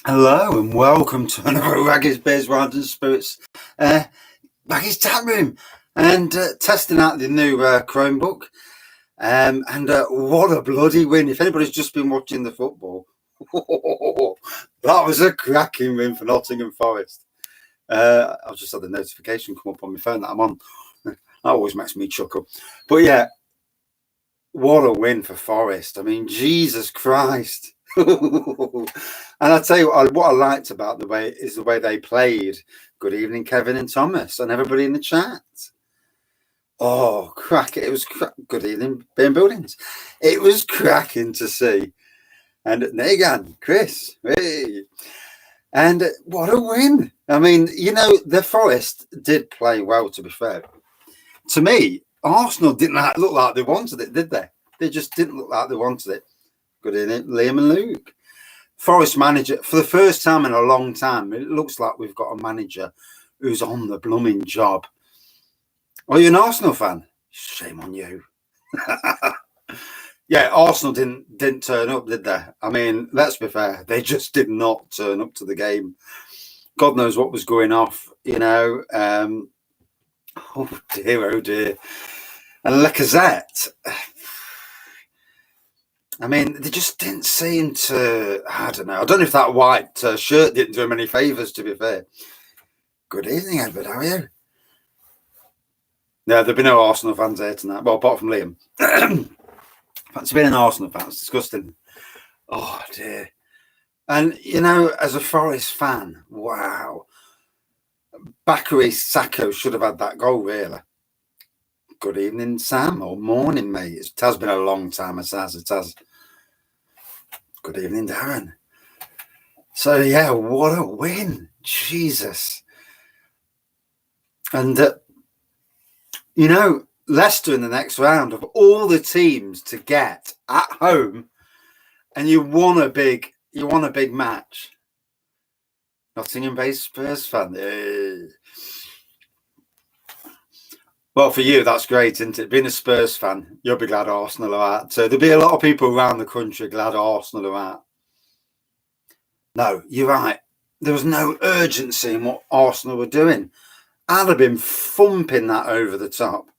Hello and welcome to another Wraggys Beers, Wines and Spirits Wraggys Taproom, and testing out the new Chromebook. And what a bloody win! If anybody's just been watching the football, that was a cracking win for Nottingham Forest. I've just had the notification come up on my phone that I'm on. That always makes me chuckle. But yeah, what a win for Forest! I mean, Jesus Christ. And I'll tell you what I liked about the way they played. Good evening, Kevin and Thomas, and everybody in the chat. Oh, it was good evening, Beer Buildings. It was cracking to see. And Negan, Chris, hey. And what a win. I mean, you know, the Forest did play well, to be fair. To me, Arsenal didn't look like they wanted it, did they? They just didn't look like they wanted it. Good evening, Liam and Luke. Forest manager, for the first time in a long time, it looks like we've got a manager who's on the blooming job. Are you an Arsenal fan? Shame on you. Yeah, Arsenal didn't turn up, did they? I mean, let's be fair, they just did not turn up to the game. God knows what was going off, you know. Oh dear, oh dear. And Lacazette, I mean, they just didn't seem to, I don't know if that white shirt didn't do him any favours, to be fair. Good evening, Edward, how are you? No, there'll be no Arsenal fans here tonight. Well, apart from Liam. Fancy being an Arsenal fan, it's disgusting. Oh, dear. And, you know, as a Forest fan, wow. Bakary Sacco should have had that goal, really. Good evening, Sam, or morning, mate. It has been a long time, it has. Good evening, Darren. So, yeah, what a win. Jesus. And, you know, Leicester in the next round, of all the teams to get at home, and you won a big match. Nottingham-based Spurs fan. Well, for you, that's great, isn't it? Being a Spurs fan, you'll be glad Arsenal are out. So there'll be a lot of people around the country glad Arsenal are out. No, you're right. There was no urgency in what Arsenal were doing. I'd have been thumping that over the top.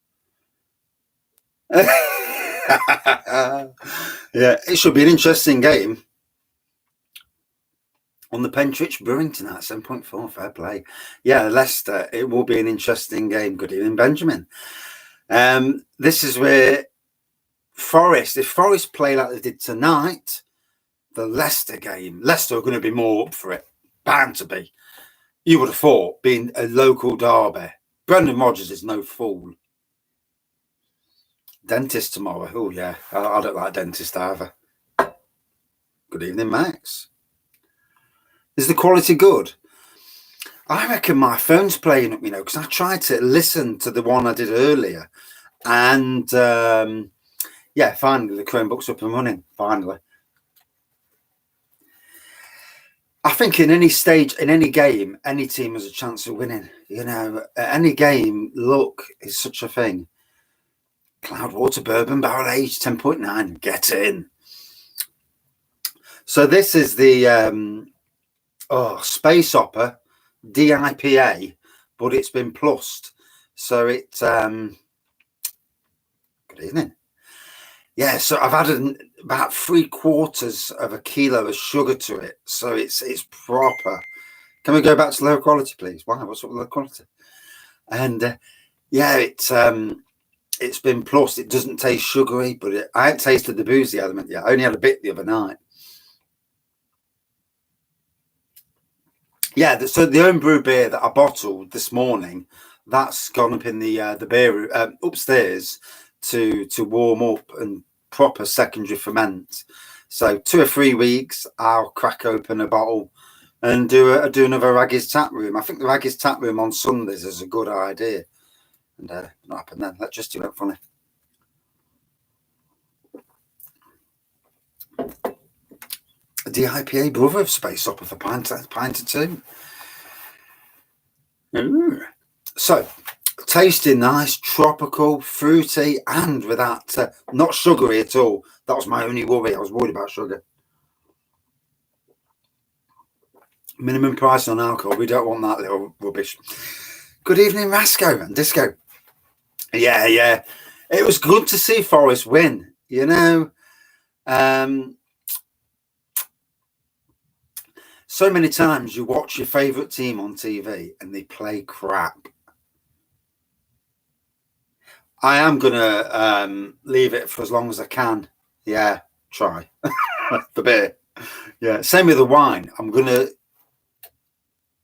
Yeah, it should be an interesting game. On the Pentridge Brewing tonight, 7.4, fair play. Yeah, Leicester, it will be an interesting game. Good evening, Benjamin. This is where if Forest play like they did tonight, the Leicester game, Leicester are going to be more up for it. Bound to be. You would have thought, being a local derby. Brendan Rodgers is no fool. Dentist tomorrow. Oh, yeah. I don't like dentist either. Good evening, Max. Is the quality good? I reckon my phone's playing up, you know, because I tried to listen to the one I did earlier. And, yeah, finally, the Chromebook's up and running. Finally. I think in any stage, in any game, any team has a chance of winning. You know, any game, luck is such a thing. Cloudwater Bourbon Barrel Aged 10.9. Get in. So this is the... Space Opera DIPA, but it's been plussed. So it's good evening. Yeah, so I've added about 3/4 of a kilo of sugar to it. So it's proper. Can we go back to low quality, please? Wow, what's up with low quality? And yeah, it's been plussed. It doesn't taste sugary, but I haven't tasted the boozy element yet. I only had a bit the other night. Yeah, so the Homebrew beer that I bottled this morning, that's gone up in the beer room, upstairs to warm up and proper secondary ferment. So 2 or 3 weeks, I'll crack open a bottle and do another Wraggys Taproom. I think the Wraggys Taproom on Sundays is a good idea. And what happened then? That just went funny. The IPA brother of Space Opera for pint or two. Ooh. So, tasting nice, tropical, fruity, and with that, not sugary at all. That was my only worry. I was worried about sugar. Minimum price on alcohol. We don't want that little rubbish. Good evening, Rasco and Disco. Yeah. It was good to see Forest win, you know. So many times you watch your favourite team on TV and they play crap. I am going to leave it for as long as I can. Yeah, try. The beer. Yeah, same with the wine. I'm going to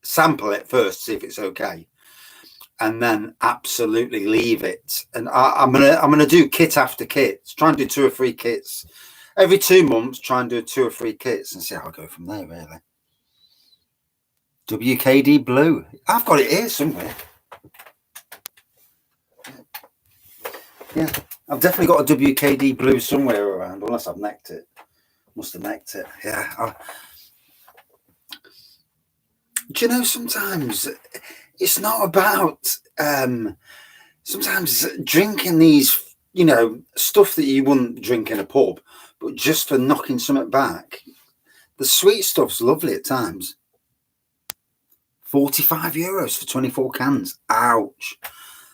sample it first, see if it's okay, and then absolutely leave it. And I'm gonna do kit after kit. Try and do 2 or 3 kits every 2 months. Try and do 2 or 3 kits and see how I go from there. Really. WKD Blue. I've got it here somewhere. Yeah, I've definitely got a WKD Blue somewhere around, unless I've necked it. Must have necked it. Yeah. Do you know, sometimes it's not about sometimes drinking these, you know, stuff that you wouldn't drink in a pub, but just for knocking something back. The sweet stuff's lovely at times. €45 for 24 cans. Ouch.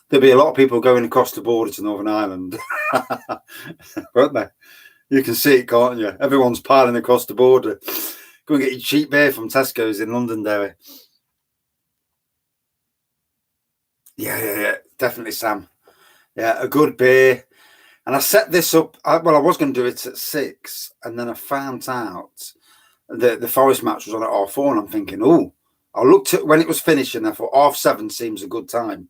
There'll be a lot of people going across the border to Northern Ireland, won't they? You can see it, can't you? Everyone's piling across the border. Go and get your cheap beer from Tesco's in Londonderry. Yeah, definitely, Sam. Yeah, a good beer. And I set this up. I was going to do it at 6, and then I found out that the Forest match was on at 4:30, and I'm thinking, oh, I looked at when it was finishing. I thought 7:30 seems a good time.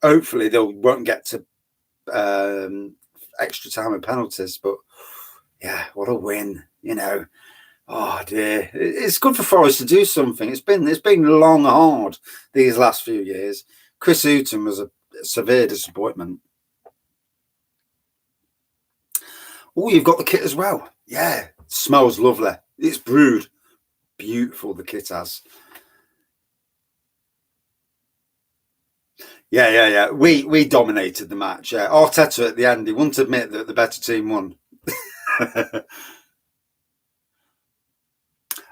Hopefully, they won't get to extra time and penalties. But yeah, what a win! You know, oh dear, it's good for Forest to do something. It's been long hard these last few years. Chris Hooton was a severe disappointment. Oh, you've got the kit as well. Yeah, it smells lovely. It's brewed. Beautiful, the kit has. Yeah. We dominated the match. Yeah. Arteta at the end, he wouldn't admit that the better team won.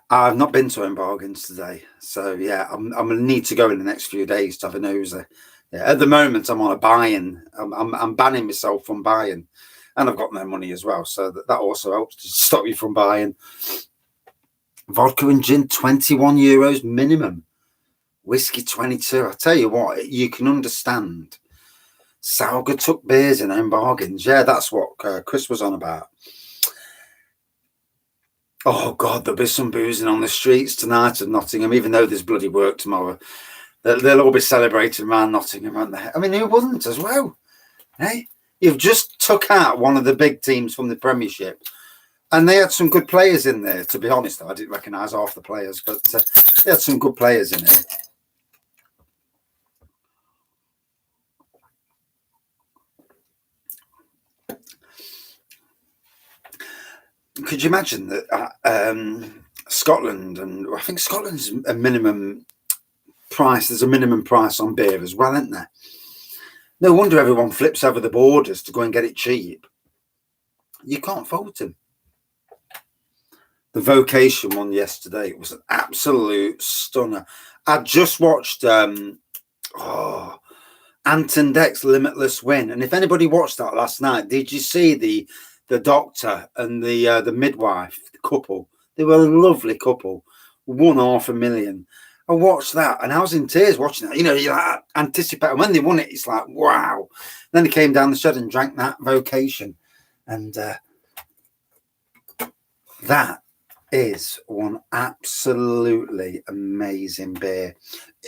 I've not been to Home Bargains today, so yeah, I'm going to need to go in the next few days to have a nosy. Yeah, at the moment, I'm on a buying. I'm banning myself from buying, and I've got no money as well, so that also helps to stop you from buying. Vodka and gin, €21 minimum. Whiskey 22. I tell you what, you can understand. Saugatuck beers in Home Bargains. Yeah, that's what Chris was on about. Oh God, there'll be some boozing on the streets tonight of Nottingham, even though there's bloody work tomorrow. They'll all be celebrating around Nottingham, aren't they? I mean, who wouldn't as well? Hey, you've just took out one of the big teams from the Premiership, and they had some good players in there. To be honest, I didn't recognise half the players, but they had some good players in it. Could you imagine that Scotland, and I think Scotland's a minimum price, there's a minimum price on beer as well, isn't there? No wonder everyone flips over the borders to go and get it cheap. You can't fault him. The Vocation one yesterday was an absolute stunner. I just watched Ant and Dec's Limitless Win, and if anybody watched that last night, did you see the doctor and the midwife, the couple? They were a lovely couple. Won $500,000. I watched that and I was in tears watching that. You know, you like anticipate. And when they won it, it's like, wow. Then they came down the shed and drank that Vocation. And that is one absolutely amazing beer.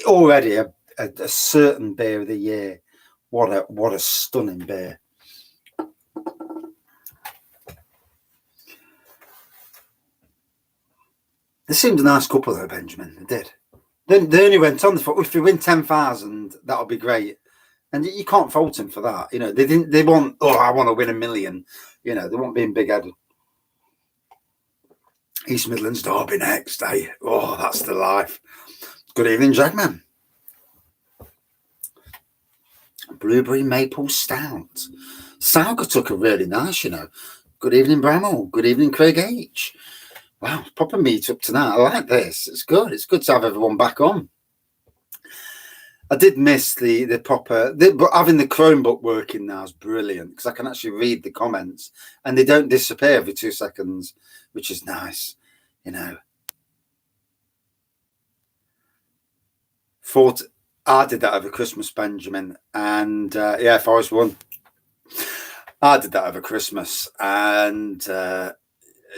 Already a certain beer of the year. What a stunning beer. They seemed a nice couple though, Benjamin. They did. Then they only went on. They thought, if we win 10,000, that'll be great. And you can't fault them for that. You know, they didn't. They want. Oh, I want to win $1 million. You know, they weren't being big-headed. East Midlands Derby next, eh? Oh, that's the life. Good evening, Jackman. Blueberry Maple Stout. Saugatuck are really nice, you know. Good evening, Bramall. Good evening, Craig H. Wow, proper meet up tonight. I like this. It's good. It's good to have everyone back on. I did miss the proper, but having the Chromebook working now is brilliant because I can actually read the comments and they don't disappear every 2 seconds, which is nice, you know. I did that over Christmas, Benjamin, and yeah, Forest won. I did that over Christmas, and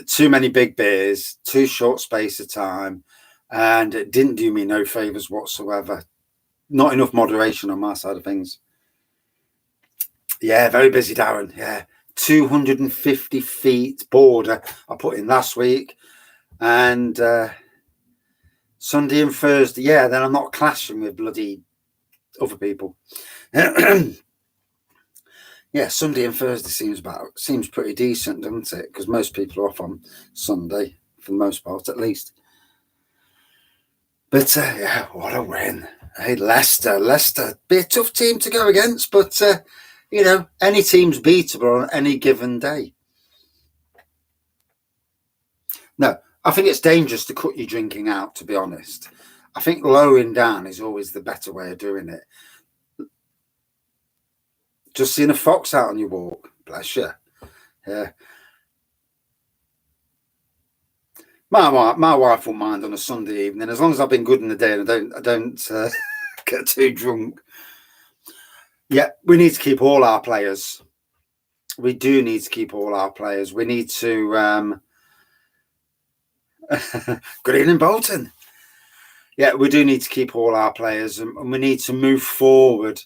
too many big beers, too short space of time, and it didn't do me no favors whatsoever. Not enough moderation on my side of things. Yeah, very busy, Darren. Yeah, 250 feet border I put in last week, and Sunday and Thursday. Yeah, then I'm not clashing with bloody other people. Yeah, Sunday and Thursday seems pretty decent, doesn't it? Because most people are off on Sunday for the most part, at least. But yeah, what a win! Hey, Leicester, be a tough team to go against, but you know, any team's beatable on any given day. No, I think it's dangerous to cut your drinking out, to be honest. I think lowering down is always the better way of doing it. Just seeing a fox out on your walk, bless you. Yeah. My wife won't mind on a Sunday evening as long as I've been good in the day and I don't get too drunk. Yeah, we need to keep all our players. We do need to keep all our players. We need to. Good evening, Bolton. Yeah, we do need to keep all our players, and we need to move forward.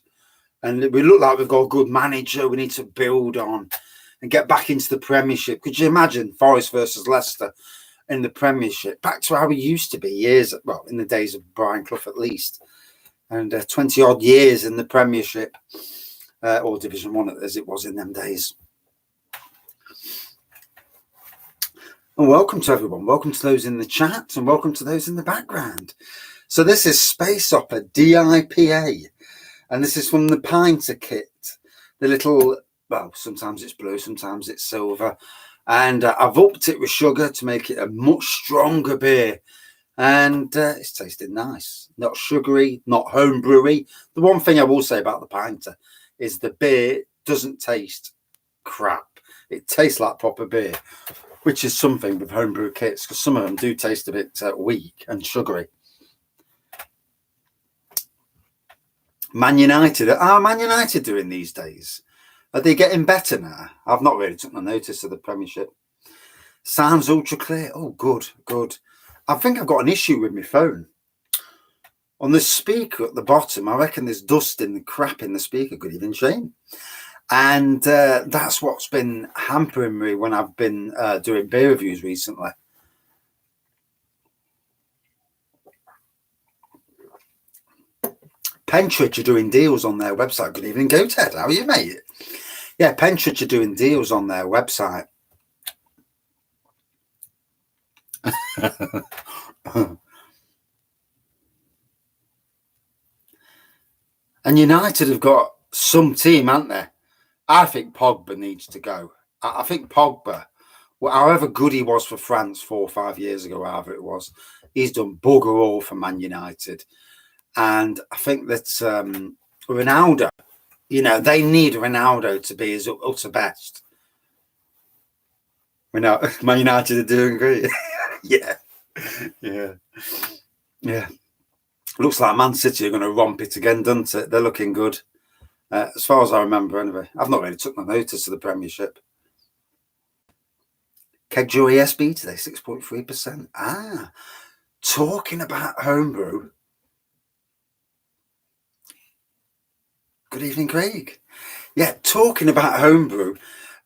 And we look like we've got a good manager. We need to build on and get back into the Premiership. Could you imagine Forest versus Leicester in the Premiership? Back to how we used to be in the days of Brian Clough at least. And 20 odd years in the Premiership or Division 1 as it was in them days. And welcome to everyone. Welcome to those in the chat and welcome to those in the background. So this is Space Opera DIPA. And this is from the Pinter kit. The little, well, sometimes it's blue, sometimes it's silver. And I've upped it with sugar to make it a much stronger beer. And it's tasted nice. Not sugary, not homebrewy. The one thing I will say about the Pinter is the beer doesn't taste crap. It tastes like proper beer, which is something with homebrew kits because some of them do taste a bit weak and sugary. Man United. Are Man United doing these days? Are they getting better now? I've not really took no notice of the Premiership. Sounds ultra clear. Oh, good. I think I've got an issue with my phone. On the speaker at the bottom, I reckon there's dust in the crap in the speaker. Good evening, Shane. And that's what's been hampering me when I've been doing beer reviews recently. Pentridge are doing deals on their website. Good evening, Go Ted. How are you, mate? Yeah, Pentridge are doing deals on their website. And United have got some team, haven't they? I think Pogba needs to go. I think Pogba, however good he was for France 4 or 5 years ago, however it was, he's done bugger all for Man United. And I think that Ronaldo, you know, they need Ronaldo to be his utter best. We know Man United are doing great. Yeah. Looks like Man City are going to romp it again, doesn't it? They're looking good. As far as I remember, anyway. I've not really took no notice of the Premiership. Kegjoy ESB today, 6.3%. Talking about homebrew. Good evening, Craig. Yeah, talking about homebrew.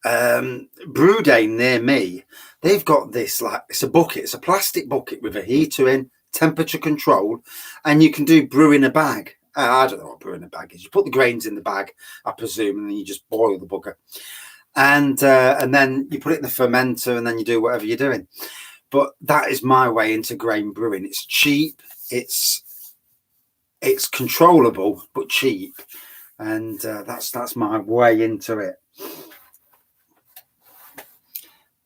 Brew Day near me, they've got this, like, it's a bucket. It's a plastic bucket with a heater in, temperature control, and you can do brew in a bag. I don't know what brew in a bag is. You put the grains in the bag, I presume, and then you just boil the bugger. And then you put it in the fermenter and then you do whatever you're doing. But that is my way into grain brewing. It's cheap, it's controllable, but cheap. And that's my way into it.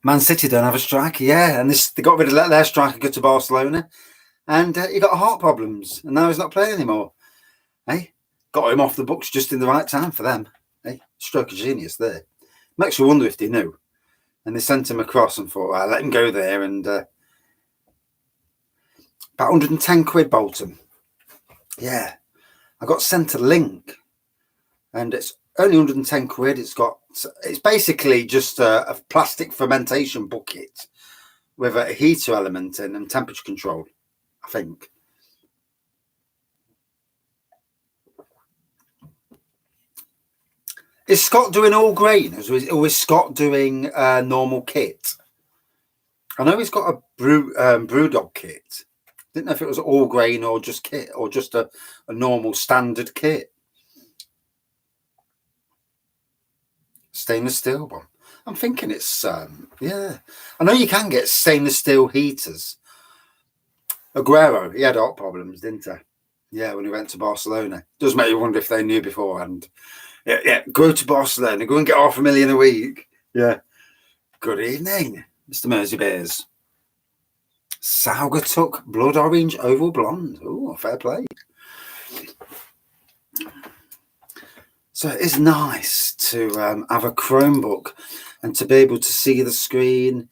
Man City don't have a striker, yeah, and they got rid of let their striker go to Barcelona, and he got heart problems, and now he's not playing anymore. Hey, got him off the books just in the right time for them. Hey, stroke of genius there. Makes you wonder if they knew, and they sent him across and thought, well, let him go there, and about 110 quid, Bolton. Yeah, I got sent a link, and it's only 110 quid. It's basically just a plastic fermentation bucket with a heater element in and temperature control, I think. Is Scott doing all grain, or is Scott doing normal kit? I know he's got a Brewdog kit. Didn't know if it was all grain or just kit, or just a normal standard kit. Stainless steel one. I'm thinking it's yeah. I know you can get stainless steel heaters. Aguero, he had heart problems, didn't he? Yeah, when he went to Barcelona. Does make you wonder if they knew beforehand. Yeah, go to Barcelona, go and get $500,000 a week. Yeah. Good evening, Mr. Mersey Bears. Saugatuck Blood Orange Oval Blonde. Oh, fair play. So it is nice to have a Chromebook and to be able to see the screen,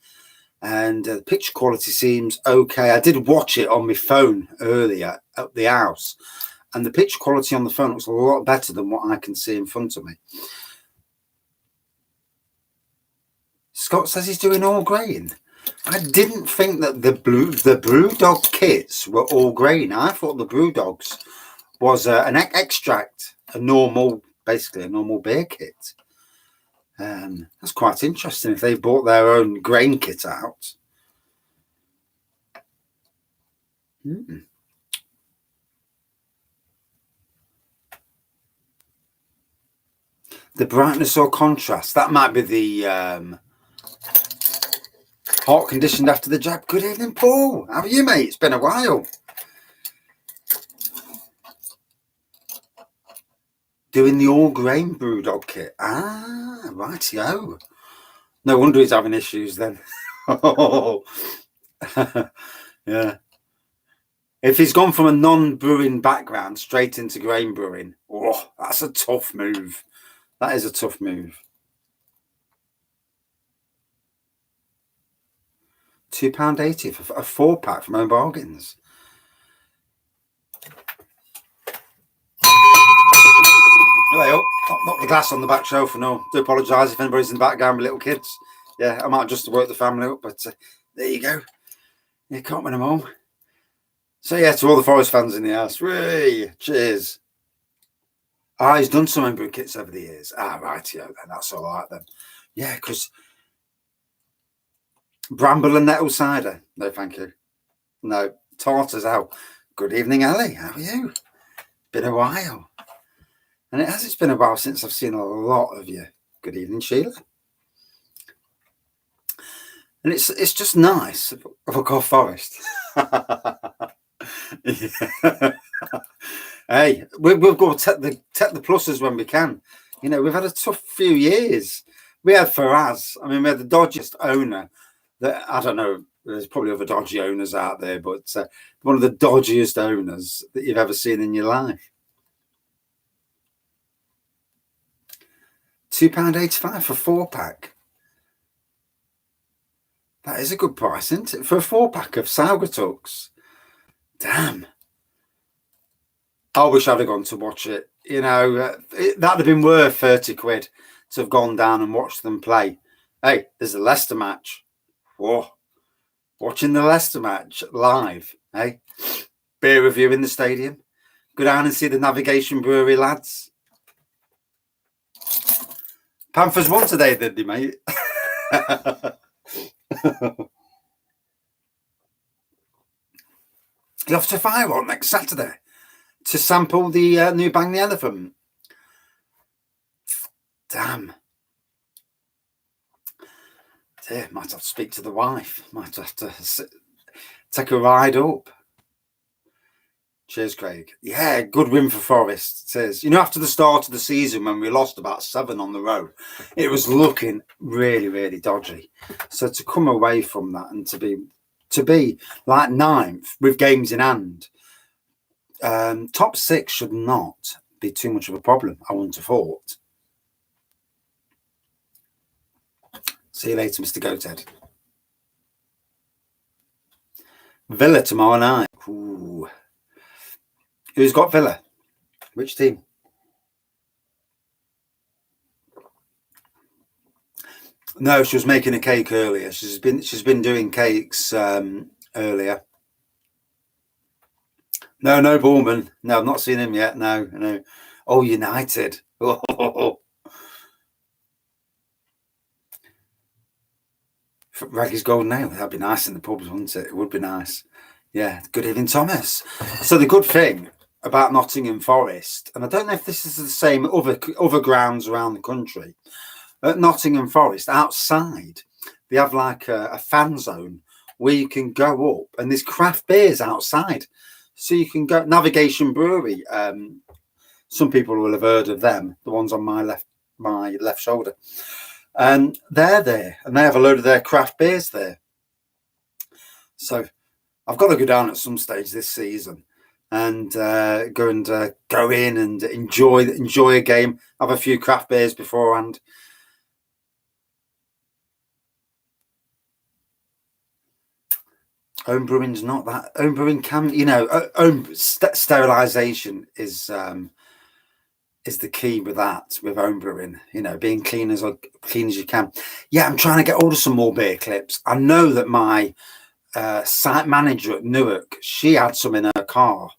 and the picture quality seems okay. I did watch it on my phone earlier at the house, and the picture quality on the phone looks a lot better than what I can see in front of me. Scott says he's doing all grain. I didn't think that the Brewdog kits were all grain. I thought the Brewdogs was an extract, basically a normal beer kit. That's quite interesting if they bought their own grain kit out. The brightness or contrast, that might be the heart conditioned after the jab. Good evening, Paul. How are you, mate? It's been a while. Doing the all grain Brewdog kit. Ah, rightio. No wonder he's having issues then. Yeah. If he's gone from a non-brewing background straight into grain brewing, oh, that's a tough move. That is a tough move. £2.80 for a 4-pack from Home Bargains. Well, knock the glass on the back shelf and all. Do apologise if anybody's in the background with little kids. Yeah, I might just work the family up, but there you go. You can't win them all. So yeah, to all the Forest fans in the house, way, cheers. He's done some Homebrew kits over the years. Right, yeah, then that's all right then. Yeah, because Bramble and Nettle cider. No, thank you. No, Tartars out. Good evening, Ali. How are you? Been a while. And it's been a while since I've seen a lot of you. Good evening, Sheila. And it's just nice of a Cough Forest. Hey, we'll go take the pluses when we can. You know, we've had a tough few years. We had Faraz. I mean, we had the dodgiest owner that, I don't know, there's probably other dodgy owners out there, but one of the dodgiest owners that you've ever seen in your life. £2.85 for 4-pack. That is a good price, isn't it? For a 4-pack of Saugatucks. Damn. I wish I'd have gone to watch it. You know, that'd have been worth 30 quid to have gone down and watched them play. Hey, there's a Leicester match. Whoa. Watching the Leicester match live. Hey, beer review in the stadium. Go down and see the Navigation Brewery lads. Panthers won today, did they, mate? You're off to Firewall next Saturday to sample the new Bang the Elephant. Damn. Dear, might have to speak to the wife. Might have to take a ride up. Cheers, Craig. Yeah, good win for Forest. It is. After the start of the season when we lost about 7 on the row, it was looking really, really dodgy. So to come away from that and to be like 9th with games in hand, top 6 should not be too much of a problem, I wouldn't have thought. See you later, Mr. Goathead. Villa tomorrow night. Ooh. Who's got Villa? Which team? No, she was making a cake earlier. She's been doing cakes earlier. No, Bowman. No, I've not seen him yet. No. Oh, United. Oh. Wraggy's golden ale. That'd be nice in the pubs, wouldn't it? It would be nice. Yeah. Good evening, Thomas. So the good thing about Nottingham Forest, and I don't know if this is the same other grounds around the country. At Nottingham Forest, outside, they have like a fan zone where you can go up, and there's craft beers outside. So you can go. Navigation Brewery. Some people will have heard of them. The ones on my left shoulder. And they're there, and they have a load of their craft beers there. So I've got to go down at some stage this season and go in and enjoy a game. Have a few craft beers beforehand. Home brewing's not that. Home brewing can, sterilisation is the key with that, with home brewing. Being clean as you can. Yeah, I'm trying to get hold of some more beer clips. I know that my site manager at Newark, she had some in her car,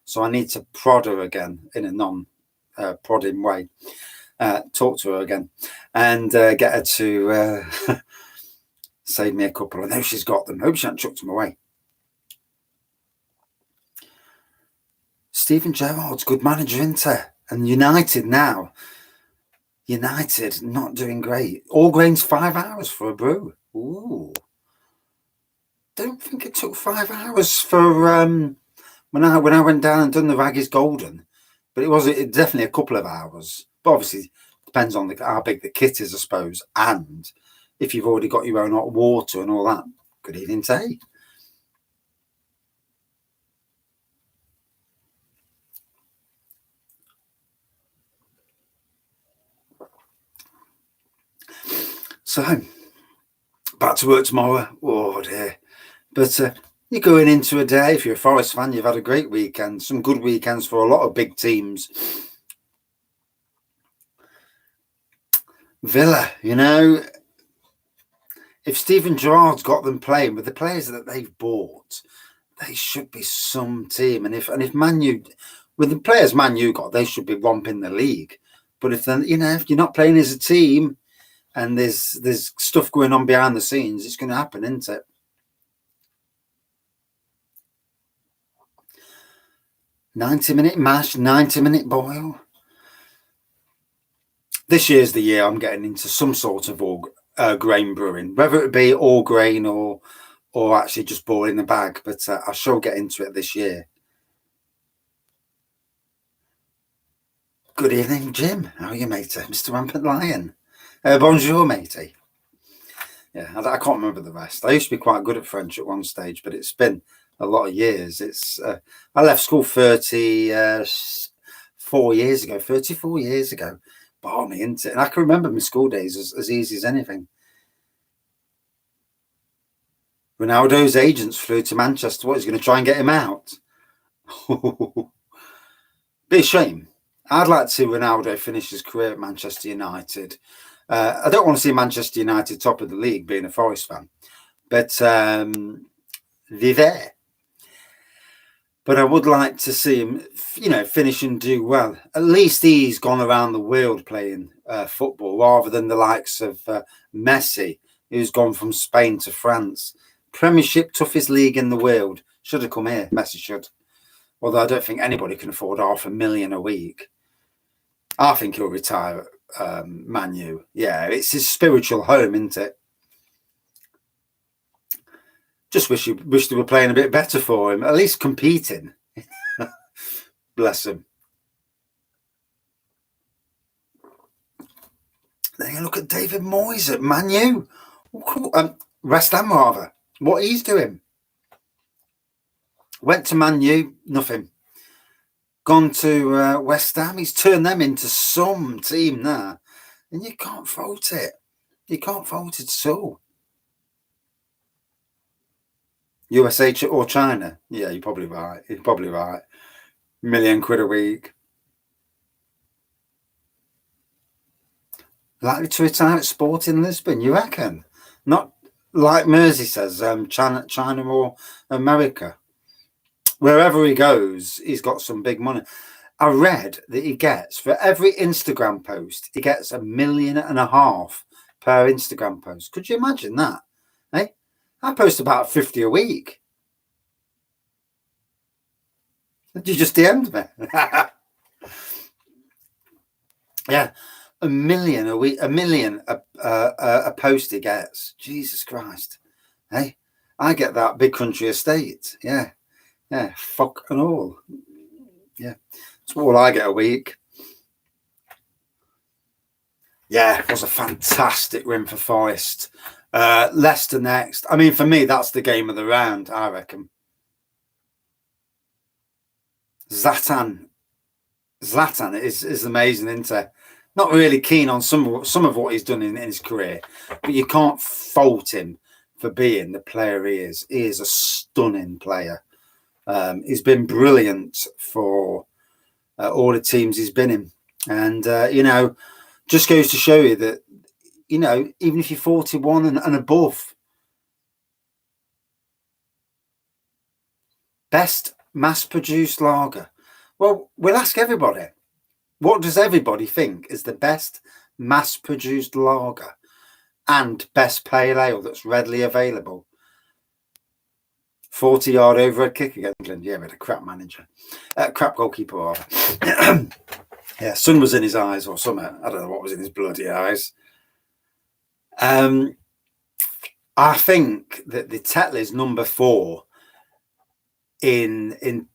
so I need to prod her again in a non-prodding way. Talk to her again and get her to save me a couple. I know she's got them. Hope she hasn't chucked them away. Stephen Gerrard's good manager, Inter, and United now. United not doing great. All grains 5 hours for a brew. Ooh. Don't think it took 5 hours for when I went down and done the Wraggys Golden, but it definitely a couple of hours. But obviously depends on how big the kit is, I suppose, and if you've already got your own hot water and all that. Good evening, Tay. So, back to work tomorrow. Oh, dear. But you're going into a day, if you're a Forest fan, you've had a great weekend. Some good weekends for a lot of big teams. Villa, if Stephen Gerrard's got them playing with the players that they've bought, they should be some team. And if Man U, with the players Man U got, they should be romping the league. But if you're not playing as a team and there's stuff going on behind the scenes, it's going to happen, isn't it? $90-minute mash, 90-minute boil. This year's the year I'm getting into some sort of grain brewing, whether it be all grain or actually just boiling the bag. But I shall get into it this year. Good evening, Jim. How are you, matey? Mr. Rampant Lion. Bonjour, matey. Yeah, I can't remember the rest. I used to be quite good at French at one stage, but it's been a lot of years. I left school 34 years ago. Balmy, isn't it? And I can remember my school days as easy as anything. Ronaldo's agents flew to Manchester. What, he's going to try and get him out? Be a shame. I'd like to see Ronaldo finish his career at Manchester United. I don't want to see Manchester United top of the league, being a Forest fan. But vive. But I would like to see him, finish and do well. At least he's gone around the world playing football, rather than the likes of Messi, who's gone from Spain to France. Premiership, toughest league in the world. Should have come here. Messi should. Although I don't think anybody can afford $500,000 a week. I think he'll retire at Man U. Yeah, it's his spiritual home, isn't it? Just wish they were playing a bit better for him, at least competing. Bless him. Then you look at David Moyes at Man U. West Ham, rather. What he's doing. Went to Man U, nothing. Gone to West Ham. He's turned them into some team now. And you can't fault it. You can't fault it at all. USA or China? Yeah, you're probably right. You're probably right. £1 million a week. Likely to retire at Sporting Lisbon, you reckon? Not like Mersey says, China or America. Wherever he goes, he's got some big money. I read that he gets, for every Instagram post, he gets $1.5 million per Instagram post. Could you imagine that? Eh? I post about 50 a week. Did you just DM'd me? Yeah. $1 million a week, $1 million a post he gets. Jesus Christ. Hey, I get that big country estate. Yeah. Yeah. Fuck and all. Yeah. That's all I get a week. Yeah. It was a fantastic win for Forest. Leicester next. I mean, for me, that's the game of the round, I reckon. Zlatan is amazing, isn't he? Not really keen on some of what he's done in his career, but you can't fault him for being the player he is. He is a stunning player. He's been brilliant for all the teams he's been in. And, just goes to show you that, even if you're 41 and above, best mass-produced lager. Well, we'll ask everybody. What does everybody think is the best mass-produced lager and best pale ale that's readily available? 40-yard overhead kick against England. Yeah, we had a crap manager. Crap goalkeeper, rather. Yeah, sun was in his eyes or something. I don't know what was in his bloody eyes. I think that the Tetley's number 4 in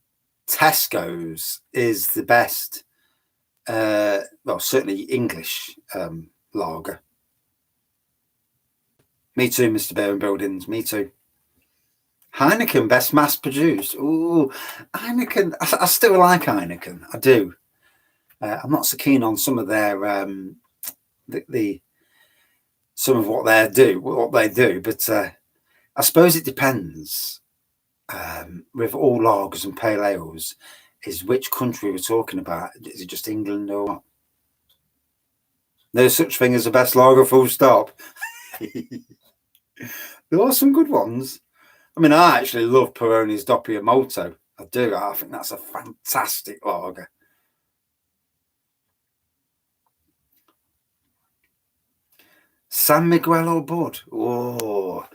Tesco's is the best. Well, certainly English lager. Me too, Mr. Bear and Buildings. Me too. Heineken, best mass produced. Ooh, Heineken. I still like Heineken. I do. I'm not so keen on some of their some of what they do, but I suppose it depends. With all lagers and pale ales, is which country we're talking about. Is it just England or what? There's such thing as the best lager, full stop. There are some good ones. I mean, I actually love Peroni's Doppio Molto. I do. I think that's a fantastic lager. San Miguel or Bud? Oh.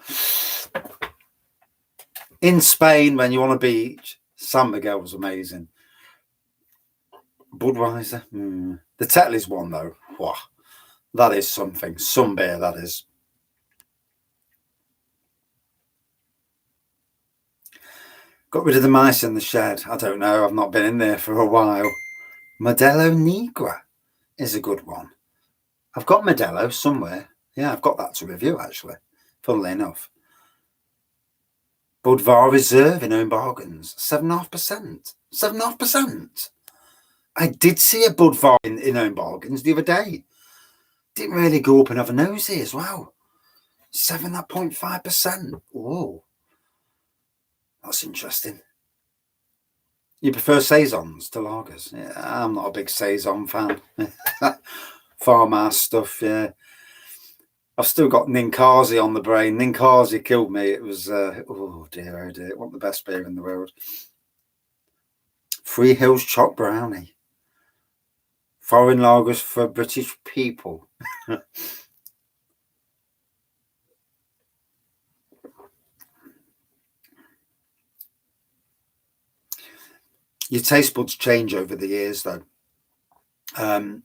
In Spain, when you're on a beach, San Miguel was amazing. Budweiser. The Tetley's one, though. Wow. That is something. Some beer, that is. Got rid of the mice in the shed. I don't know. I've not been in there for a while. Modelo Negra is a good one. I've got Modelo somewhere. Yeah, I've got that to review, actually. Funnily enough. Budvar Reserve in own bargains. 7.5%. 7.5%. I did see a Budvar in own bargains the other day. Didn't really go up and have a nosy as well. 7.5%. Oh, that's interesting. You prefer saisons to lagers? Yeah, I'm not a big saison fan. Farmhouse stuff, yeah. I've still got Ninkasi on the brain. Ninkasi killed me. It was, oh dear, it wasn't the best beer in the world. Free Hills Choc Brownie. Foreign lagers for British people. Your taste buds change over the years, though. And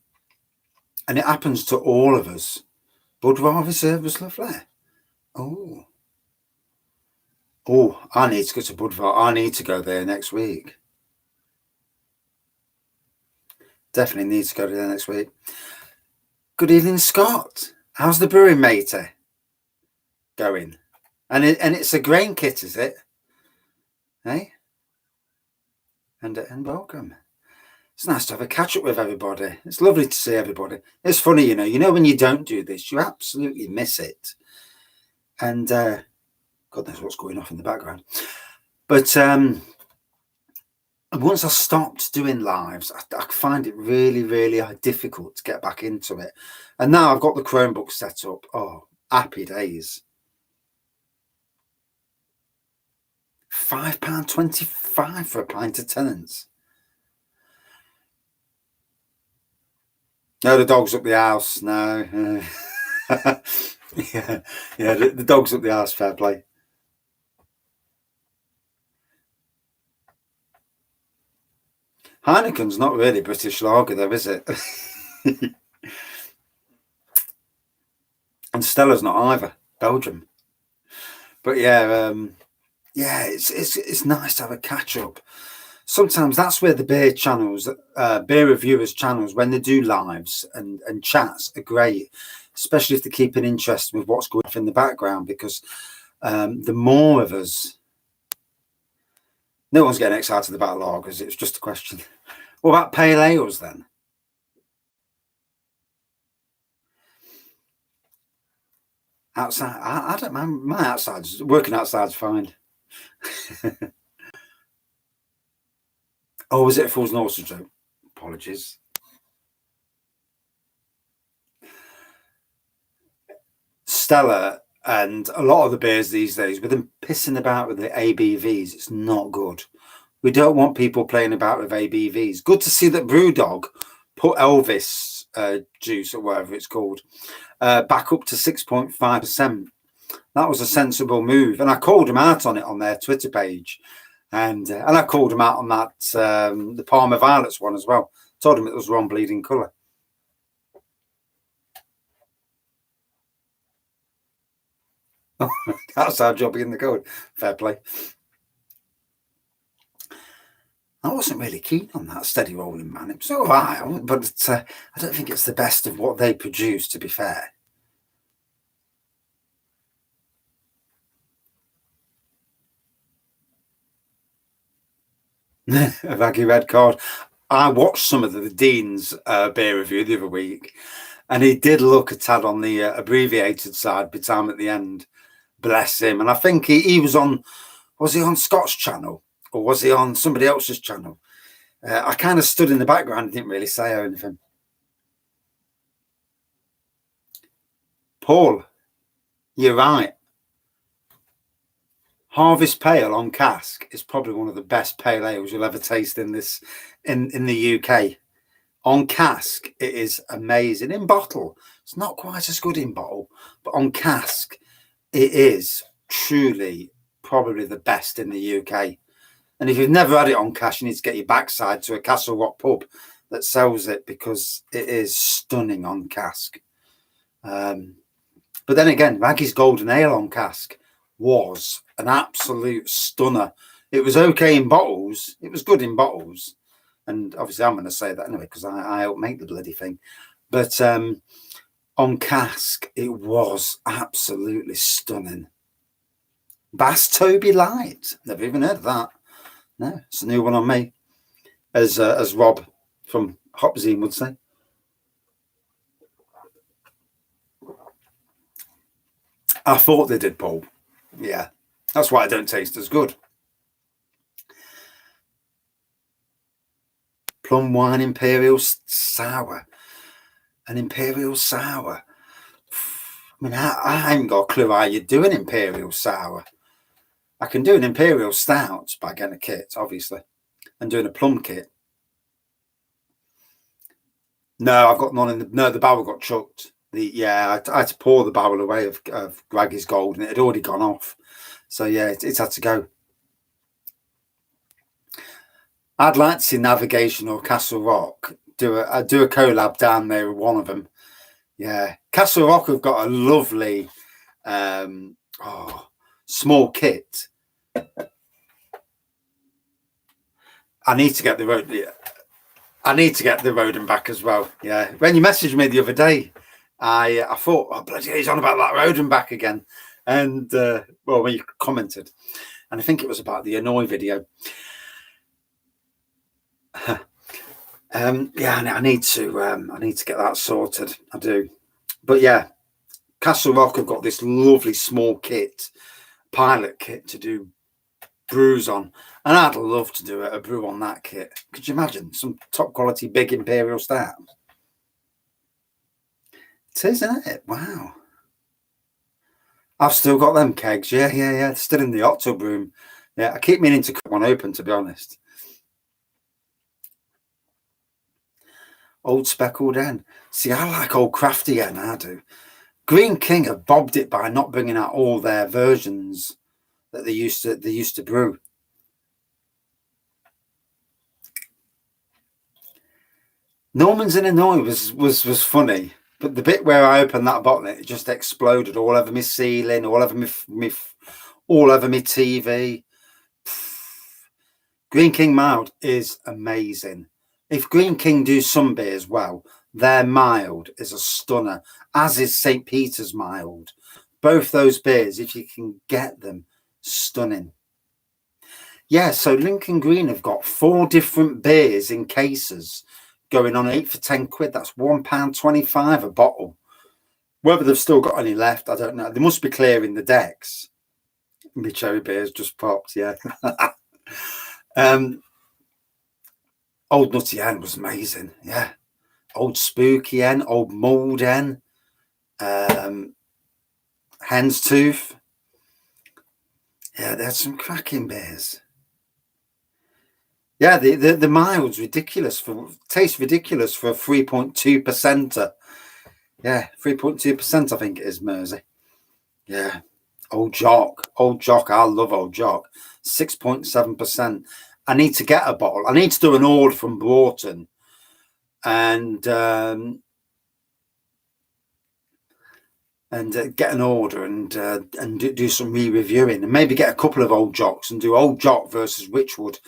it happens to all of us. Budvar Reserve was lovely. Oh, I need to go to Budvar. I need to go there next week. definitely need to go to there next week. Good evening, Scott. How's the brewing matey going? And it's a grain kit, is it? Hey? And welcome. It's nice to have a catch up with everybody. It's lovely to see everybody. It's funny, you know when you don't do this, you absolutely miss it. And God knows what's going off in the background. But once I stopped doing lives, I find it really, really difficult to get back into it. And now I've got the Chromebook set up. Oh, happy days. £5.25 for a pint of Tennent's. No, the dog's up the house. No. yeah, the dog's up the house. Fair play. Heineken's not really British lager, though, is it? And Stella's not either. Belgium. But yeah, it's nice to have a catch up. Sometimes that's where the beer channels, beer reviewers channels, when they do lives and chats are great, especially if they keep an interest with what's going on in the background, because the more of us, no one's getting excited about lagers. It's just a question. What about pale ales then? Outside, I don't mind. My outside's working outside's fine. Oh, was it a Fool's and Horses joke? Apologies. Stella and a lot of the beers these days, with them pissing about with the ABVs, it's not good. We don't want people playing about with ABVs. Good to see that Brewdog put Elvis juice, or whatever it's called, back up to 6.5%. That was a sensible move, and I called them out on it on their Twitter page, and I called them out on that the Parma Violets one as well. Told them it was wrong bleeding colour. That's our job in the code. Fair play. I wasn't really keen on that steady rolling man. It was all right, but I don't think it's the best of what they produce, to be fair. A Wraggy red card. I watched some of the Dean's beer review the other week, and he did look a tad on the abbreviated side by time at the end. Bless him. And I think he was he on Scott's channel, or was he on somebody else's channel? I kind of stood in the background and didn't really say anything. Paul, you're right. Harvest Pale on cask is probably one of the best pale ales you'll ever taste in the UK. On cask, it is amazing. In bottle, it's not quite as good in bottle, but on cask, it is truly probably the best in the UK. And if you've never had it on cask, you need to get your backside to a Castle Rock pub that sells it, because it is stunning on cask. But then again, Wraggy's Golden Ale on cask was an absolute stunner. It was okay in bottles. It was good in bottles. And obviously I'm going to say that anyway, because I helped make the bloody thing. But on cask, it was absolutely stunning. Bass Toby Light. Never even heard of that. No, it's a new one on me. As Rob from Hopzine would say. I thought they did, Paul. Yeah, that's why I don't taste as good. Plum wine Imperial Sour. An Imperial Sour. I mean, I haven't got a clue how you do an Imperial Sour. I can do an Imperial Stout by getting a kit, obviously, and doing a plum kit. No, I've got none in the... No, the barrel got chucked. I had to pour the barrel away of Wraggy's Gold, and it had already gone off. So yeah, it had to go. I'd like to see Navigation or Castle Rock do a collab down there with one of them. Yeah, Castle Rock have got a lovely small kit. I need to get the road. I need to get the Rodenbach as well. Yeah. When you messaged me the other day, I thought, oh, bloody hell, he's on about that Rodenbach again. And, well, when you commented, and I think it was about the Annoy video. Yeah, I need to get that sorted. I do. But yeah, Castle Rock have got this lovely small kit, pilot kit to do brews on, and I'd love to do a brew on that kit. Could you imagine some top quality big imperial stout? It is, isn't it? Wow. I've still got them kegs. Yeah. They're still in the octo room. Yeah, I keep meaning to cut one open, to be honest. Old speckled hen. See, I like old crafty hen. I do. Green King have bobbed it by not bringing out all their versions that they used to brew. Norman's in Annoy was funny, but the bit where I opened that bottle, it just exploded all over my ceiling, all over my TV. Green King mild is amazing. If Green King do some beers well, their mild is a stunner, as is St. Peter's mild. Both those beers, if you can get them, stunning. Yeah, so Lincoln Green have got 4 different beers in cases going on 8 for 10 quid. That's £1.25 a bottle. Whether they've still got any left, I don't know. They must be clearing the decks. My cherry beers just popped, yeah. Old Nutty Hen was amazing, yeah. Old Spooky Hen, Old Mould Hen, Hen's Tooth. Yeah, they had some cracking beers. Yeah, the mild's ridiculous tastes ridiculous for a 3.2%. Yeah, 3.2%, I think it is, Mersey. Yeah. Old Jock. I love Old Jock. 6.7%. I need to get a bottle. I need to do an order from Broughton and get an order and do some re-reviewing and maybe get a couple of Old Jocks and do Old Jock versus Witchwood.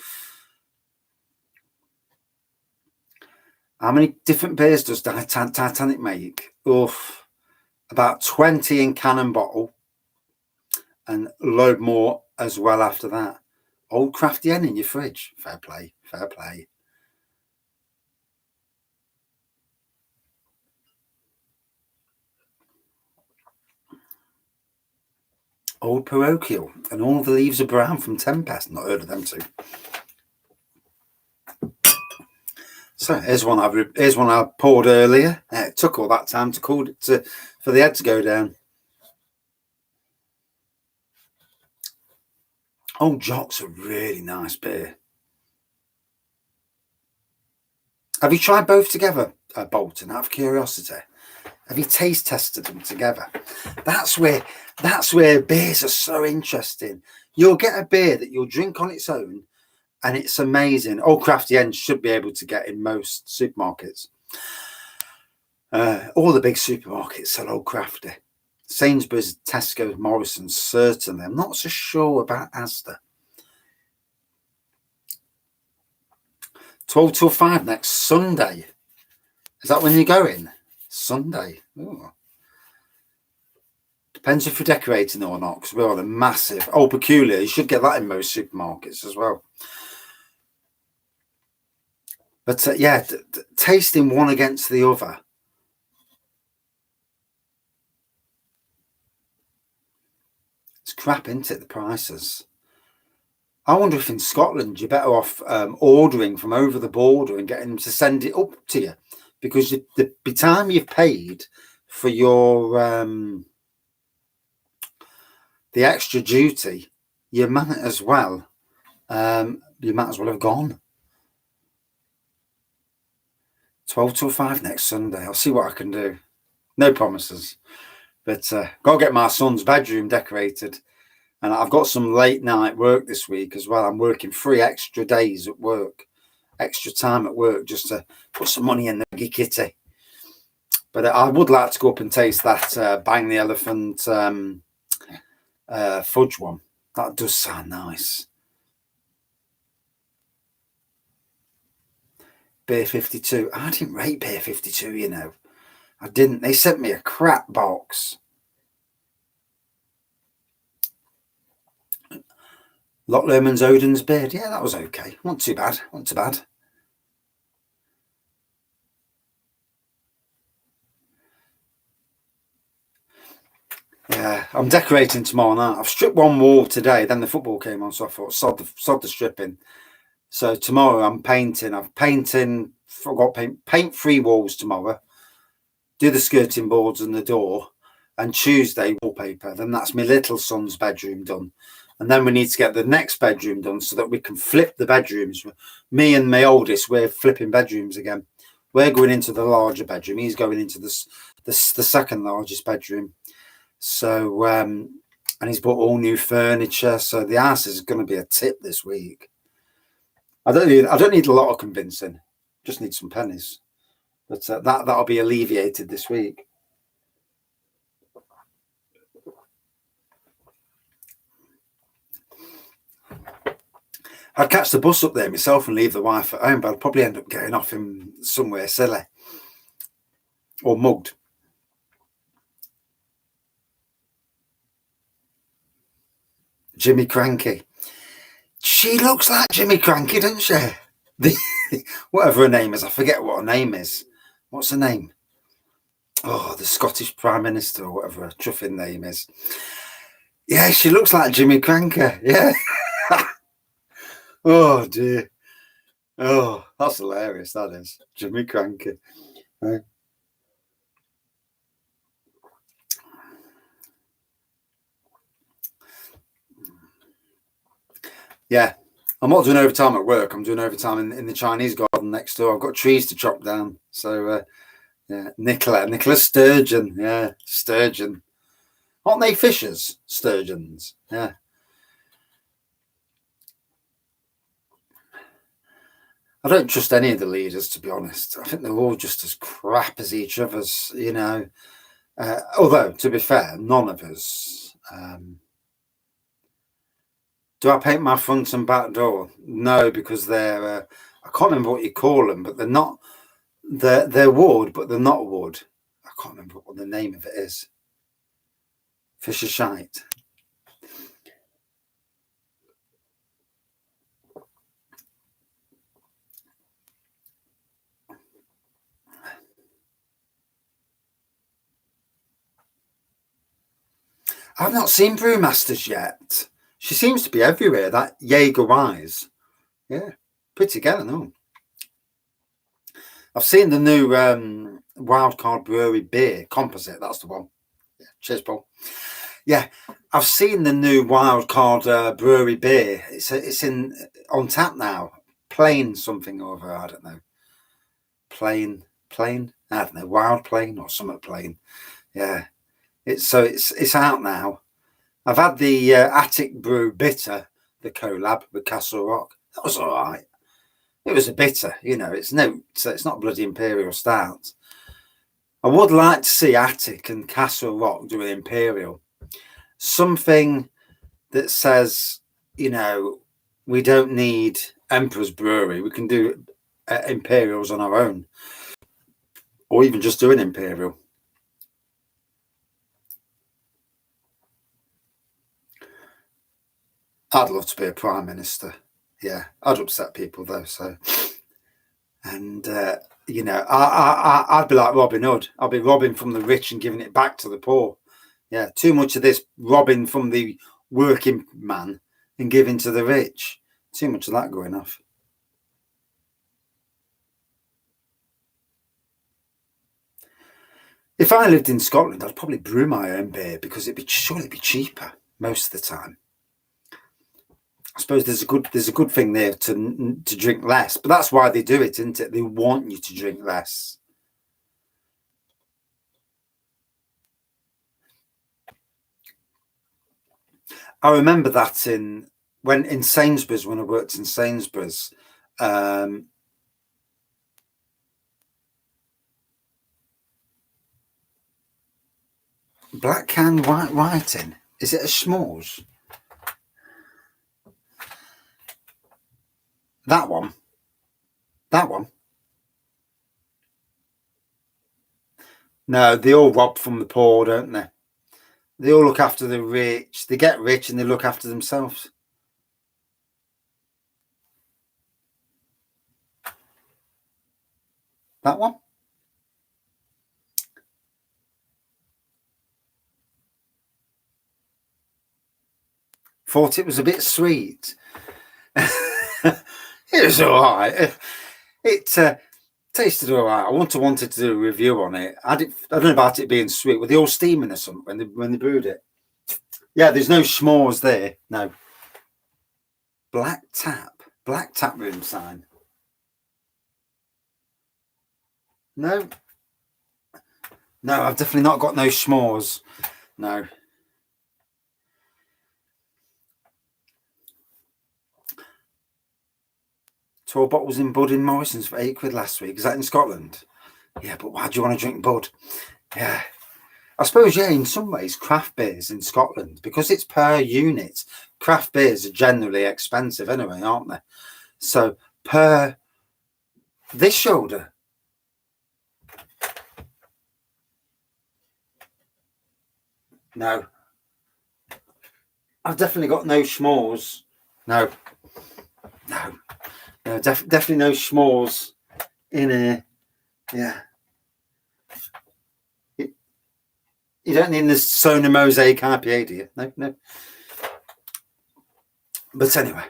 How many different beers does Titanic make? Oof, about 20 in cannon bottle and a load more as well after that. Old crafty hen in your fridge. Fair play. Old parochial and all the leaves are brown from Tempest. Not heard of them too. So here's one I poured earlier. It took all that time to cool it for the head to go down. Old Jock's a really nice beer. Have you tried both together, Bolton? Out of curiosity, have you taste tested them together? That's where beers are so interesting. You'll get a beer that you'll drink on its own, and it's amazing. Old Crafty Hen should be able to get in most supermarkets. All the big supermarkets sell Old Crafty. Sainsbury's, Tesco, Morrison's, certainly. I'm not so sure about Asda. 12 till 5 next Sunday. Is that when you're going? Sunday. Ooh. Depends if you're decorating or not, because we're on a massive Old Peculiar. You should get that in most supermarkets as well. But yeah, tasting one against the other. It's crap, isn't it, the prices? I wonder if in Scotland you're better off ordering from over the border and getting them to send it up to you, because the time you've paid for your the extra duty, you might as well have gone. 12 till 5 next Sunday. I'll see what I can do. No promises, but got to get my son's bedroom decorated. And I've got some late night work this week as well. I'm working 3 extra days at work, extra time at work, just to put some money in the kitty. But I would like to go up and taste that Bang the Elephant fudge one. That does sound nice. Beer 52. I didn't rate Beer 52, you know. I didn't. They sent me a crap box. Loch Lomond's Odin's Beard. Yeah, that was okay. Not too bad. Not too bad. Yeah, I'm decorating tomorrow night. I've stripped one wall today, then the football came on, so I thought, sod the stripping. So tomorrow I'm painting. I've got paint 3 walls tomorrow, do the skirting boards and the door, and Tuesday wallpaper. Then that's my little son's bedroom done. And then we need to get the next bedroom done so that we can flip the bedrooms. Me and my oldest, we're flipping bedrooms again. We're going into the larger bedroom. He's going into the second largest bedroom. So, and he's bought all new furniture. So the house is going to be a tip this week. I don't need a lot of convincing. Just need some pennies. But that'll be alleviated this week. I'd catch the bus up there myself and leave the wife at home, but I'd probably end up getting off him somewhere silly or mugged. Jimmy Cranky. She looks like Jimmy Cranky, doesn't she? Whatever her name is, I forget what her name is. What's her name? Oh, the Scottish Prime Minister or whatever her truffing name is. Yeah, she looks like Jimmy Cranky. Yeah. Oh dear. Oh, that's hilarious. That is Jimmy Cranky. Right. Yeah, I'm not doing overtime at work. I'm doing overtime in the Chinese garden next door. I've got trees to chop down. So, yeah, Nicola Sturgeon. Yeah, sturgeon. Aren't they fishers? Sturgeons. Yeah. I don't trust any of the leaders, to be honest. I think they're all just as crap as each other's, you know. Although, to be fair, none of us. Do I paint my front and back door? No, because they're, I can't remember what you call them, but they're not, they're wood, but they're not wood. I can't remember what the name of it is. Fisher shite. I've not seen Brewmasters yet. She seems to be everywhere, that Jaeger Wise. Yeah, pretty good, I know. I've seen the new Wildcard Brewery beer, composite, that's the one. Yeah, cheers, Paul. Yeah, I've seen the new Wildcard Brewery beer. It's on tap now. Plain something over, I don't know. Plain, I don't know, Wild Plain or something plain. Yeah, it's out now. I've had the Attic Brew Bitter, the collab with Castle Rock. That was all right. It was a bitter, you know. It's not bloody Imperial Stout. I would like to see Attic and Castle Rock do an Imperial. Something that says, you know, we don't need Emperor's Brewery. We can do Imperials on our own. Or even just do an Imperial. I'd love to be a Prime Minister. Yeah, I'd upset people though. So, and you know, I'd be like Robin Hood. I'd be robbing from the rich and giving it back to the poor. Yeah, too much of this robbing from the working man and giving to the rich. Too much of that going off. If I lived in Scotland, I'd probably brew my own beer because surely it'd be cheaper most of the time. I suppose there's a good thing there to drink less, but that's why they do it, isn't it? They want you to drink less. I remember that in Sainsbury's, when I worked in Sainsbury's. Black can white writing. Is it a s'mores? That one. No, they all rob from the poor, don't they? They all look after the rich. They get rich and they look after themselves. That one? Thought it was a bit sweet. It was all right. It tasted all right. I wanted to do a review on it. I don't know about it being sweet. Were they all steaming or something when they brewed it? Yeah, there's no s'mores there. No. Black Taproom sign. No. No, I've definitely not got no s'mores. No. Tall bottles in Bud in Morrison's for £8 last week. Is that in Scotland? Yeah, but why do you want to drink Bud? Yeah. I suppose, yeah, in some ways, craft beers in Scotland, because it's per unit, craft beers are generally expensive anyway, aren't they? So per this shoulder. No. I've definitely got no s'mores. No. Definitely no s'mores in here. Yeah. You don't need the Sona Mosaic IPA, do you? No. But anyway.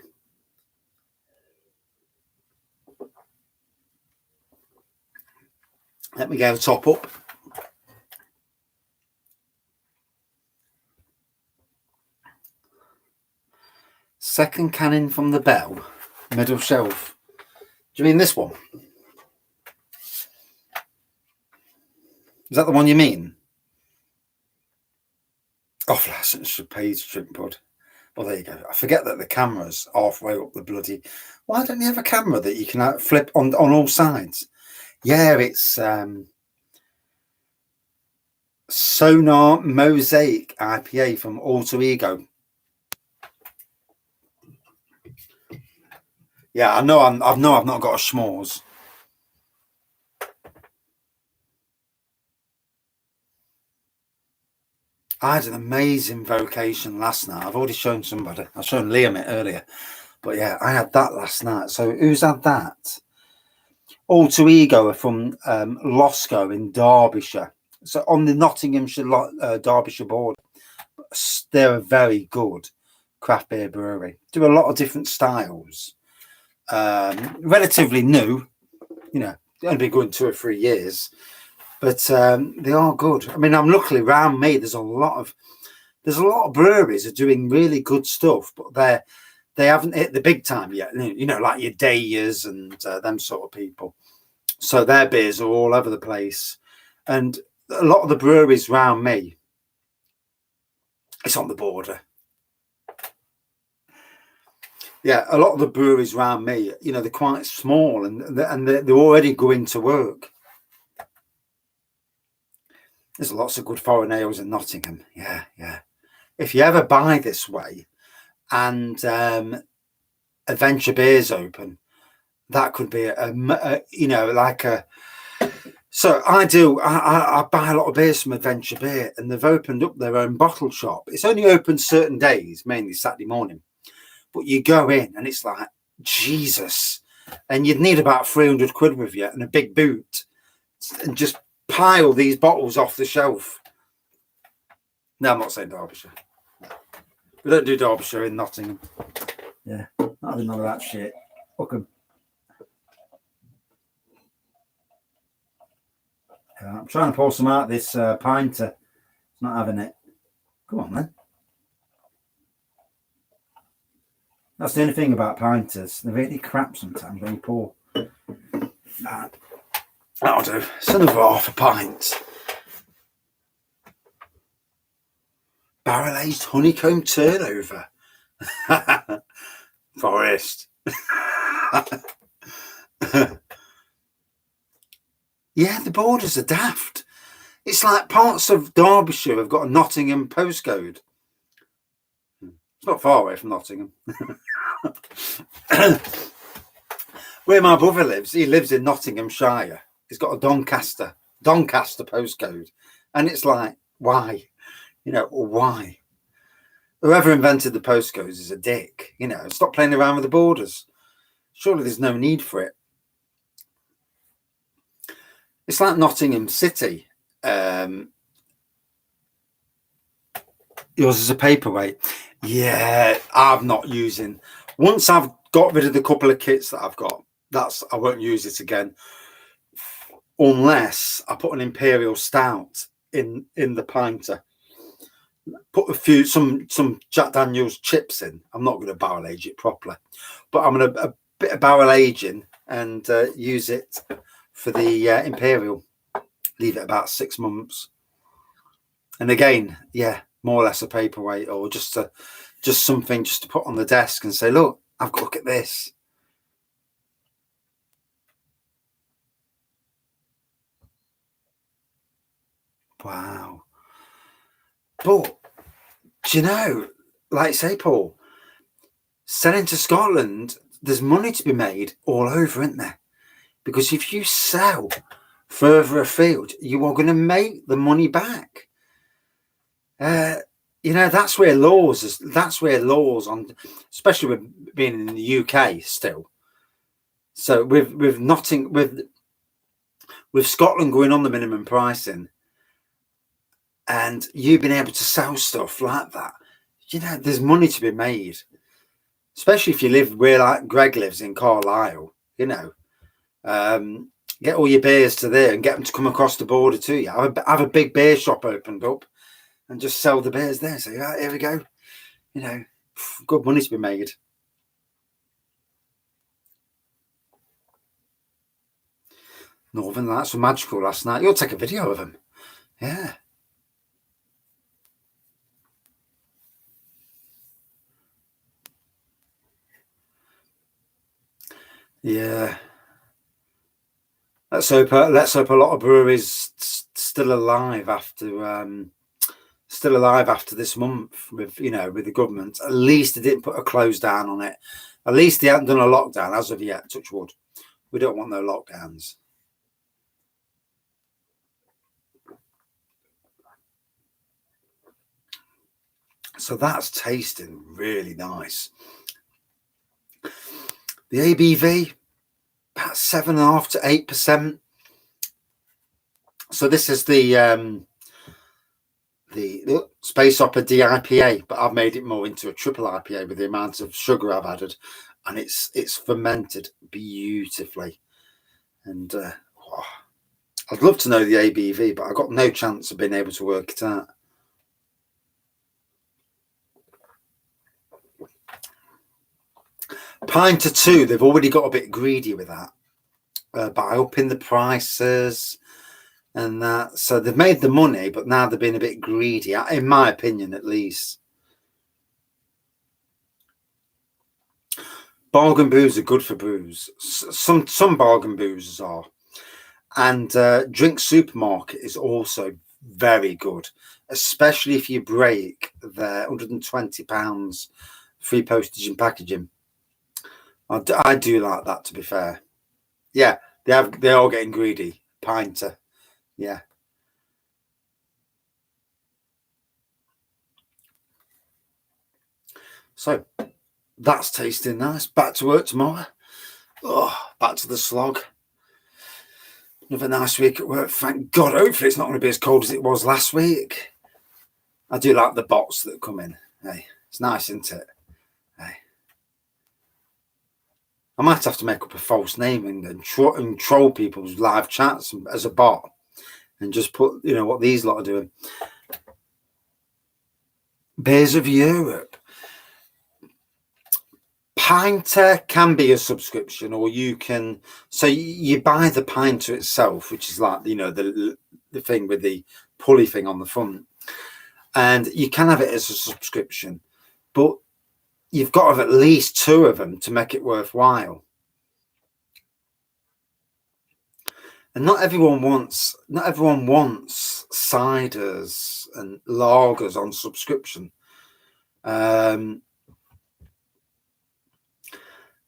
Let me go top up. Second canning from the Bell, middle shelf. Do you mean this one? Is that the one you mean? Off license should pay to drink Bud. Well, there you go. I forget that the camera's halfway up the bloody. Why don't you have a camera that you can flip on all sides? Yeah, it's Sonar Mosaic IPA from Alter Ego. Yeah, I know. I've not got a s'mores. I had an amazing vocation last night. I've already shown somebody. I've shown Liam it earlier. But yeah, I had that last night. So who's had that? Alter Ego are from Losco in Derbyshire. So on the Nottinghamshire Derbyshire board. They're a very good craft beer brewery. Do a lot of different styles. Relatively new. You know, only been going 2 or 3 years. But they are good. I mean, I'm luckily around me. There's a lot of breweries are doing really good stuff, but they haven't hit the big time yet. You know, like your Dayers and them sort of people. So their beers are all over the place, and a lot of the breweries around me, it's on the border. Yeah, a lot of the breweries around me, you know, they're quite small, and they're already going to work. There's lots of good foreign ales in Nottingham. Yeah. If you ever buy this way and Adventure Beers open, that could be So I buy a lot of beers from Adventure Beer, and they've opened up their own bottle shop. It's only open certain days, mainly Saturday morning. But you go in and it's like, Jesus. And you'd need about £300 with you and a big boot and just pile these bottles off the shelf. No, I'm not saying Derbyshire. No. We don't do Derbyshire in Nottingham. Yeah, not having none of that shit. Fuck 'em. I'm trying to pour some out this Pinter. It's not having it. Come on, then. That's the only thing about Pinters. They're really crap sometimes when you pour. That'll do. It's another half a pint. Barrel aged honeycomb turnover. Forest. Yeah, the borders are daft. It's like parts of Derbyshire have got a Nottingham postcode. It's not far away from Nottingham. Where my brother lives, he lives in Nottinghamshire. He's got a Doncaster Doncaster postcode. And it's like, why? Why? Whoever invented the postcodes is a dick. Stop playing around with the borders. Surely there's no need for it. It's like Nottingham City. Yours is a paperweight. Yeah, I'm not using. Once I've got rid of the couple of kits that I've got, I won't use it again, unless I put an Imperial Stout in the Pinter. Put some Jack Daniels chips in. I'm not going to barrel age it properly, but I'm going to a bit of barrel aging and use it for the Imperial. Leave it about 6 months, and again, yeah, more or less a paperweight, or just something just to put on the desk and say, look at this. Wow. But do you know, like say, Paul, selling to Scotland, there's money to be made all over, isn't there? Because if you sell further afield, you are going to make the money back. That's where laws on, especially with being in the UK still. So with Scotland going on the minimum pricing, and you've been able to sell stuff like that, there's money to be made. Especially if you live where like Greg lives in Carlisle, get all your beers to there and get them to come across the border to you. Have a big beer shop opened up and just sell the beers there. So yeah, here we go. Good money to be made. Northern Lights were magical last night. You'll take a video of them. Yeah. Yeah. Let's hope a lot of breweries still alive after this month with the government. At least they didn't put a close down on it. At least they haven't done a lockdown as of yet. Touch wood. We don't want no lockdowns. So that's tasting really nice. The ABV, about 7.5 to 8%. So this is the Space Opera DIPA, but I've made it more into a triple IPA with the amount of sugar I've added, and it's fermented beautifully. And I'd love to know the ABV, but I got no chance of being able to work it out. Pinter 2, they've already got a bit greedy with that by upping the prices and that. So they've made the money, but now they've been a bit greedy, in my opinion, at least. Bargain booze are good for brews. Some bargain boozers are. And Drink Supermarket is also very good, especially if you break their £120 free postage and packaging. I do like that, to be fair. Yeah, they are getting greedy. Pinter, yeah. So that's tasting nice. Back to work tomorrow. Oh, back to the slog. Another nice week at work. Thank God. Hopefully it's not going to be as cold as it was last week. I do like the bots that come in. Hey, it's nice, isn't it? Hey. I might have to make up a false name and troll people's live chats as a bot and just put, what these lot are doing. Beers of Europe. Pinter can be a subscription, or you can. So you buy the Pinter itself, which is like the thing with the pulley thing on the front, and you can have it as a subscription, but you've got to have at least 2 of them to make it worthwhile. And not everyone wants ciders and lagers on subscription.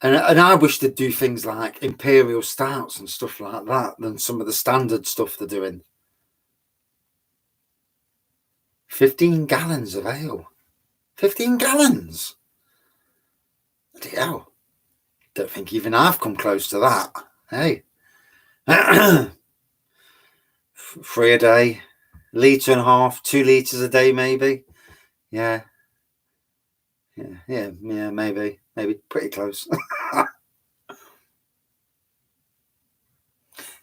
And I wish they'd do things like imperial stouts and stuff like that than some of the standard stuff they're doing. 15 gallons of ale. 15 gallons. Bloody hell. Don't think even I've come close to that. Hey. 3 a day. 1.5 litres, 2 litres a day, maybe. Yeah. Yeah, maybe pretty close.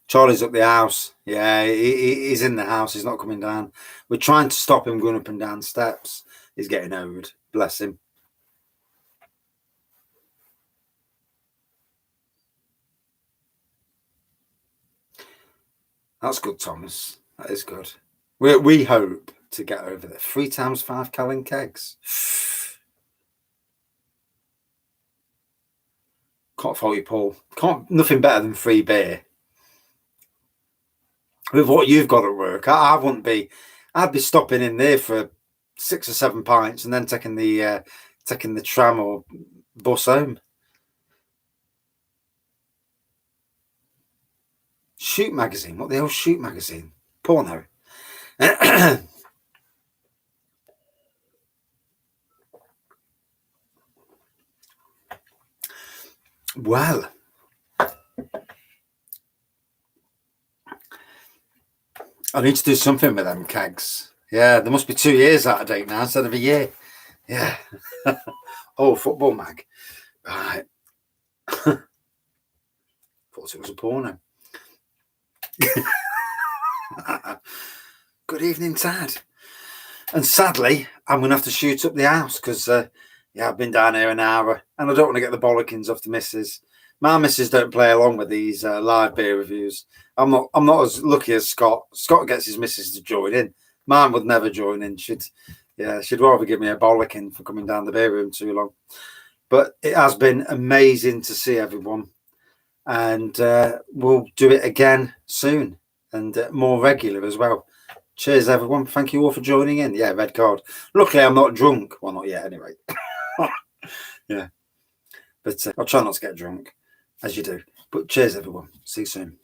Charlie's up the house. Yeah, he's in the house. He's not coming down. We're trying to stop him going up and down steps. He's getting old. Bless him. That's good, Thomas. That is good. We hope to get over there. 3 times 5 gallon kegs. Can't fault you, Paul. Nothing better than free beer. With what you've got at work, I wouldn't be. I'd be stopping in there for 6 or 7 pints and then taking the tram or bus home. Shoot magazine. What the hell? Shoot magazine? Porno. Well, I need to do something with them kegs. Yeah, there must be 2 years out of date now instead of a year. Yeah. Oh, football mag. Right. Thought it was a porno. Good evening, Tad. And sadly, I'm going to have to shoot up the house because, I've been down here an hour and I don't want to get the bollockings off the missus. My missus don't play along with these live beer reviews. I'm not as lucky as Scott. Scott gets his missus to join in. Mine would never join in. She'd rather give me a bollocking for coming down the beer room too long. But it has been amazing to see everyone. And we'll do it again soon and more regular as well. Cheers, everyone. Thank you all for joining in. Yeah, red card. Luckily, I'm not drunk. Well, not yet, anyway. Yeah. But I'll try not to get drunk, as you do. But cheers, everyone. See you soon.